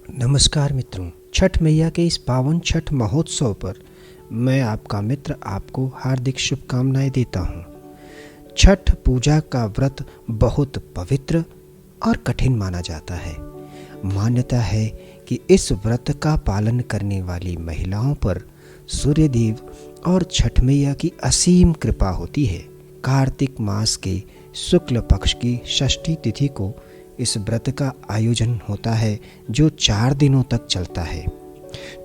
नमस्कार मित्रों, छठ मैया के इस पावन छठ महोत्सव पर मैं आपका मित्र आपको हार्दिक शुभकामनाएं देता हूँ। छठ पूजा का व्रत बहुत पवित्र और कठिन माना जाता है। मान्यता है कि इस व्रत का पालन करने वाली महिलाओं पर सूर्यदेव और छठ मैया की असीम कृपा होती है। कार्तिक मास के शुक्ल पक्ष की षष्ठी तिथि को इस व्रत का आयोजन होता है, जो 4 दिनों तक चलता है।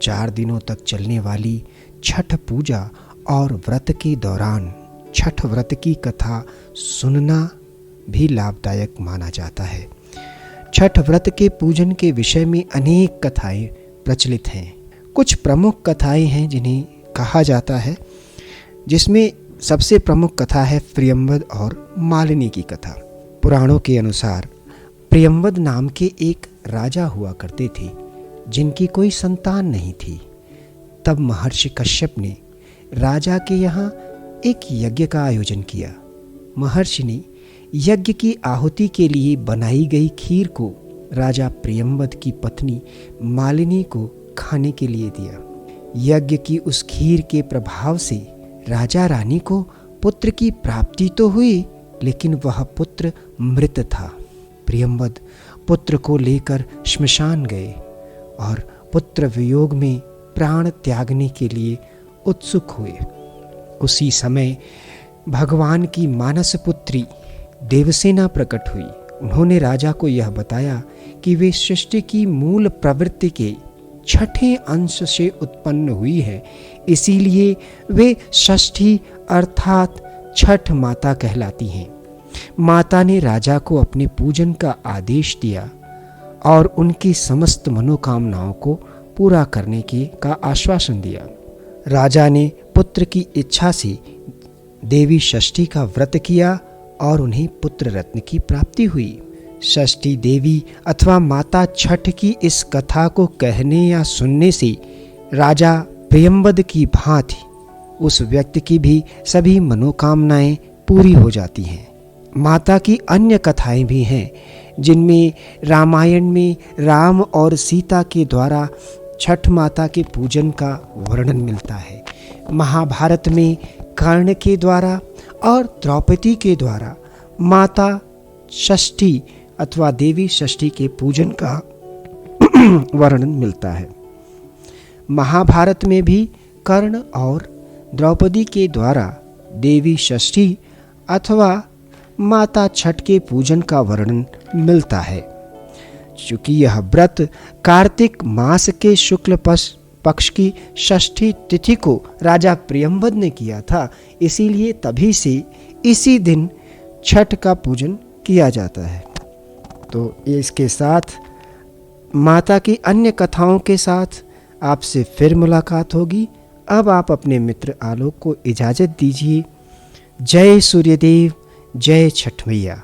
4 दिनों तक चलने वाली छठ पूजा और व्रत के दौरान छठ व्रत की कथा सुनना भी लाभदायक माना जाता है। छठ व्रत के पूजन के विषय में अनेक कथाएं प्रचलित हैं। कुछ प्रमुख कथाएं हैं जिन्हें कहा जाता है, जिसमें सबसे प्रमुख कथा है प्रियंवद और मालिनी की कथा। पुराणों के अनुसार प्रियंवद नाम के एक राजा हुआ करते थे, जिनकी कोई संतान नहीं थी। तब महर्षि कश्यप ने राजा के यहाँ एक यज्ञ का आयोजन किया। महर्षि ने यज्ञ की आहुति के लिए बनाई गई खीर को राजा प्रियंवद की पत्नी मालिनी को खाने के लिए दिया। यज्ञ की उस खीर के प्रभाव से राजा रानी को पुत्र की प्राप्ति तो हुई, लेकिन वह पुत्र मृत था। प्रियंवद पुत्र को लेकर श्मशान गए और पुत्र वियोग में प्राण त्यागने के लिए उत्सुक हुए। उसी समय भगवान की मानस पुत्री देवसेना प्रकट हुई। उन्होंने राजा को यह बताया कि वे सृष्टि की मूल प्रवृत्ति के 6ठे अंश से उत्पन्न हुई है, इसीलिए वे षष्ठी अर्थात छठ माता कहलाती हैं। माता ने राजा को अपने पूजन का आदेश दिया और उनकी समस्त मनोकामनाओं को पूरा करने का आश्वासन दिया। राजा ने पुत्र की इच्छा से देवी षष्ठी का व्रत किया और उन्हें पुत्र रत्न की प्राप्ति हुई। षष्ठी देवी अथवा माता छठ की इस कथा को कहने या सुनने से राजा प्रियंवद की भांति उस व्यक्ति की भी सभी मनोकामनाएं पूरी हो जाती हैं। माता की अन्य कथाएं भी हैं, जिनमें रामायण में राम और सीता के द्वारा छठ माता के पूजन का वर्णन मिलता है। महाभारत में कर्ण के द्वारा और द्रौपदी के द्वारा माता षष्ठी अथवा देवी षष्ठी के पूजन का वर्णन मिलता है। महाभारत में भी कर्ण और द्रौपदी के द्वारा देवी षष्ठी अथवा माता छठ के पूजन का वर्णन मिलता है। चूँकि यह व्रत कार्तिक मास के शुक्ल पक्ष की षष्ठी तिथि को राजा प्रियंवद ने किया था, इसीलिए तभी से इसी दिन छठ का पूजन किया जाता है। तो इसके साथ माता की अन्य कथाओं के साथ आपसे फिर मुलाकात होगी। अब आप अपने मित्र आलोक को इजाज़त दीजिए। जय सूर्यदेव, जय छठ मैया।